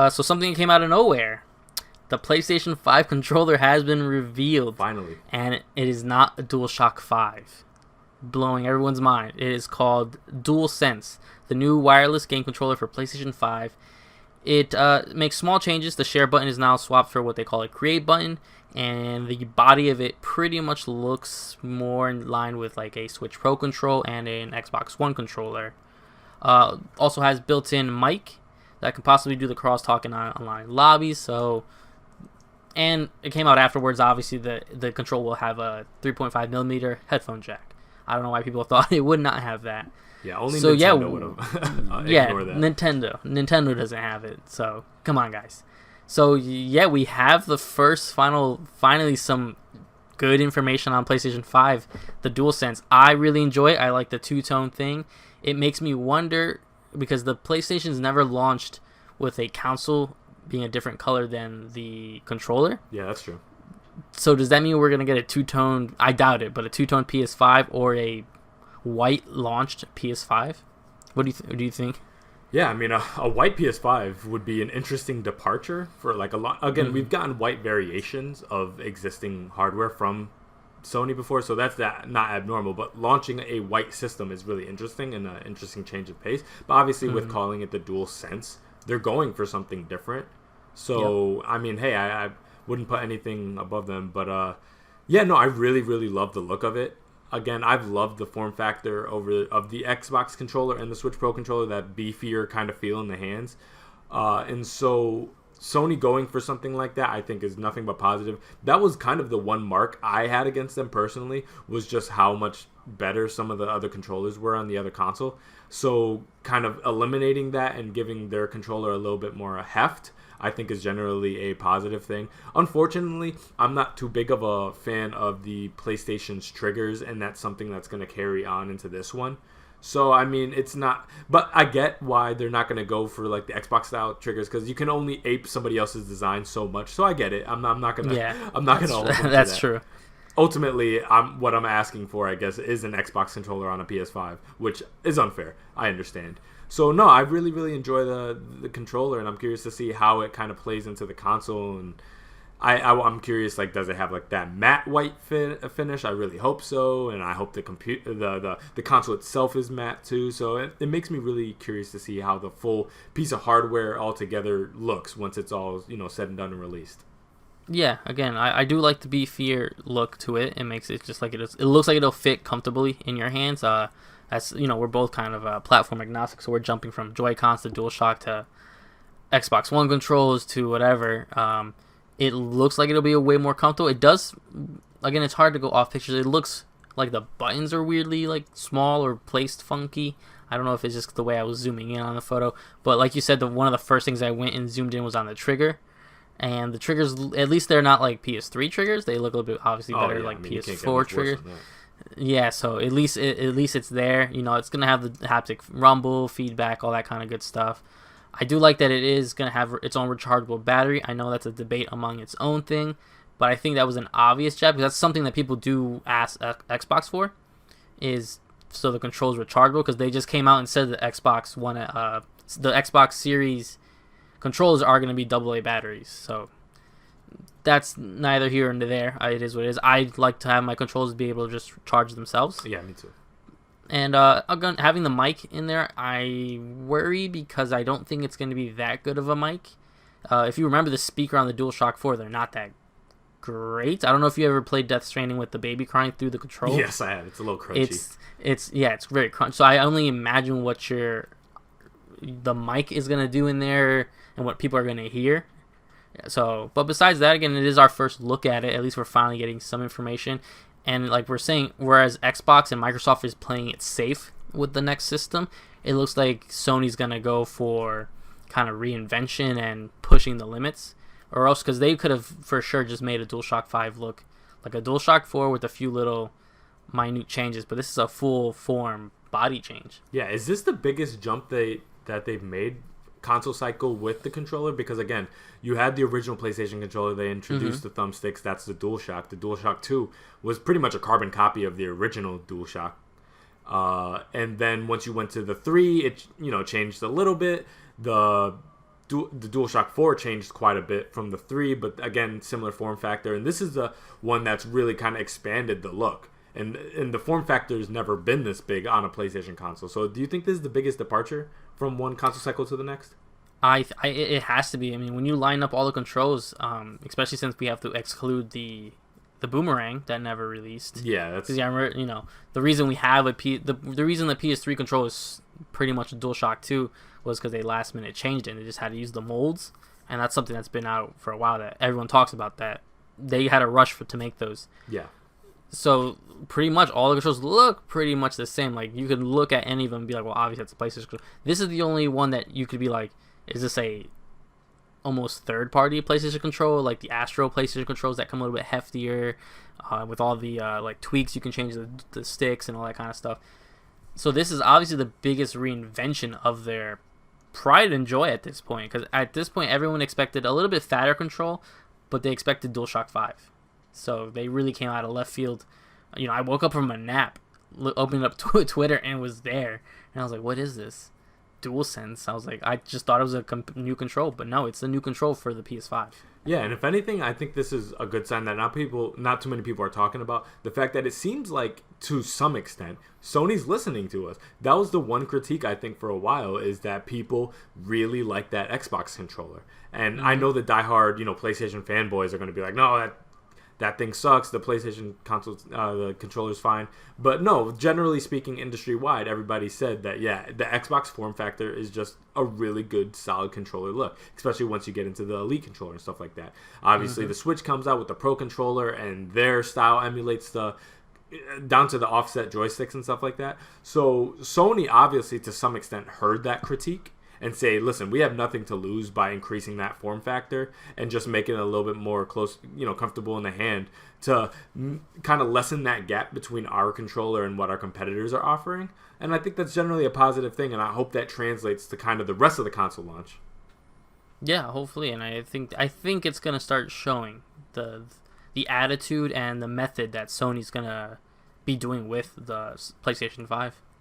So something came out of nowhere. The PlayStation 5 controller has been revealed. Finally. And it is not a DualShock 5. Blowing everyone's mind. It is called DualSense, the new wireless game controller for PlayStation 5. It makes small changes. The share button is now swapped for what they call a create button. And the body of it pretty much looks more in line with like a Switch Pro control and an Xbox One controller. Also has built-in mic that can possibly do the crosstalk in online lobbies. And it came out afterwards. Obviously, the control will have a 3.5mm headphone jack. I don't know why people thought it would not have that. Yeah, only Nintendo would have. Ignore that. Nintendo doesn't have it. So come on, guys. So yeah, we have the finally some good information on PlayStation 5, the DualSense. I really enjoy it. I like the two-tone thing. It makes me wonder, because the PlayStation's never launched with a console being a different color than the controller. Yeah, that's true. So does that mean we're going to get a two-tone, I doubt it, but a two-tone PS5 or a white launched PS5? What do you think? Yeah, I mean, a white PS5 would be an interesting departure for like a lot. Again, we've gotten white variations of existing hardware from Sony before, so that's not abnormal. But launching a white system is really interesting and an interesting change of pace. But obviously, with calling it the DualSense, they're going for something different. So, I mean, hey, I wouldn't put anything above them. But, yeah, no, I really, really love the look of it. Again, I've loved the form factor of the Xbox controller and the Switch Pro controller, that beefier kind of feel in the hands. And so Sony going for something like that, I think, is nothing but positive. That was kind of the one mark I had against them personally, was just how much better some of the other controllers were on the other console. So kind of eliminating that and giving their controller a little bit more heft, I think, is generally a positive thing. Unfortunately, I'm not too big of a fan of the PlayStation's triggers, and that's something that's going to carry on into this one. So, I mean, it's not... But I get why they're not going to go for, like, the Xbox-style triggers, because you can only ape somebody else's design so much. So I get it. I'm not going to... Yeah, I'm not going to hold them to that's that. true. Ultimately, what I'm asking for, I guess, is an Xbox controller on a PS5, which is unfair. I understand. So, no, I really, really enjoy the controller, and I'm curious to see how it kind of plays into the console. And I'm curious, like, does it have, like, that matte white finish? I really hope so, and I hope the console itself is matte, too. So it makes me really curious to see how the full piece of hardware altogether looks once it's all, said and done and released. Yeah, again, I do like the beefier look to it. It makes it just like it is. It looks like it'll fit comfortably in your hands. As we're both kind of platform agnostic, so we're jumping from Joy-Cons to DualShock to Xbox One controls to whatever. It looks like it'll be a way more comfortable. It does. Again, it's hard to go off pictures. It looks like the buttons are weirdly like small or placed funky. I don't know if it's just the way I was zooming in on the photo, but like you said, one of the first things I went and zoomed in was on the trigger. And the triggers, at least they're not like PS3 triggers. They look a little bit obviously better like PS4 triggers. Yeah, so at least it's there. It's gonna have the haptic rumble, feedback, all that kind of good stuff. I do like that it is gonna have its own rechargeable battery. I know that's a debate among its own thing, but I think that was an obvious jab, because that's something that people do ask Xbox for, is so the control's rechargeable, because they just came out and said the Xbox One, the Xbox Series controllers are going to be AA batteries, so that's neither here nor there. It is what it is. I'd like to have my controllers be able to just charge themselves. Yeah, me too. And again, having the mic in there, I worry, because I don't think it's going to be that good of a mic. If you remember the speaker on the DualShock 4, they're not that great. I don't know if you ever played Death Stranding with the baby crying through the controls. Yes, I have. It's a little crunchy. It's very crunchy. So I only imagine what the mic is going to do in there and what people are going to hear. So, but besides that, again, it is our first look at it. At least we're finally getting some information. And like we're saying, whereas Xbox and Microsoft is playing it safe with the next system, it looks like Sony's going to go for kind of reinvention and pushing the limits. Or else, because they could have for sure just made a DualShock 5 look like a DualShock 4 with a few little minute changes. But this is a full form body change. Yeah, is this the biggest jump that they've made console cycle with the controller? Because again, you had the original PlayStation controller, they introduced the thumbsticks, that's the DualShock. The DualShock 2 was pretty much a carbon copy of the original DualShock. And then once you went to the 3, it changed a little bit. The the DualShock 4 changed quite a bit from the 3, but again, similar form factor. And this is the one that's really kind of expanded the look. And the form factor has never been this big on a PlayStation console. So do you think this is the biggest departure from one console cycle to the next? It has to be. I mean, when you line up all the controls, especially since we have to exclude the boomerang that never released. Yeah, that's... Because I remember, the reason we have the reason the PS3 controller is pretty much a DualShock 2 was because they last minute changed it and they just had to use the molds. And that's something that's been out for a while that everyone talks about, that they had a rush to make those. Yeah. So pretty much all the controls look pretty much the same. Like, you could look at any of them and be like, well, obviously that's a PlayStation controller. This is the only one that you could be like, is this a almost third-party PlayStation controller, like the Astro PlayStation controls that come a little bit heftier, with all the like tweaks you can change the sticks and all that kind of stuff. So this is obviously the biggest reinvention of their pride and joy at this point, because at this point everyone expected a little bit fatter control, but they expected DualShock 5. So they really came out of left field. I woke up from a nap, opened up Twitter, and it was there. And I was like, what is this? DualSense. I was like, I just thought it was a new control, but no, it's a new control for the PS5. Yeah, and if anything, I think this is a good sign that not too many people are talking about the fact that it seems like, to some extent, Sony's listening to us. That was the one critique, I think, for a while, is that people really like that Xbox controller. And I know the diehard, PlayStation fanboys are going to be like, no, that thing sucks. The PlayStation console, the controller's fine. But no, generally speaking, industry-wide, everybody said that, yeah, the Xbox form factor is just a really good, solid controller look, especially once you get into the Elite controller and stuff like that. Obviously, the Switch comes out with the Pro controller, and their style emulates down to the offset joysticks and stuff like that. So Sony, obviously, to some extent, heard that critique and say, listen, we have nothing to lose by increasing that form factor and just making it a little bit more close, comfortable in the hand to kind of lessen that gap between our controller and what our competitors are offering. And I think that's generally a positive thing, and I hope that translates to kind of the rest of the console launch. Yeah, hopefully, and I think it's going to start showing the attitude and the method that Sony's going to be doing with the PlayStation 5.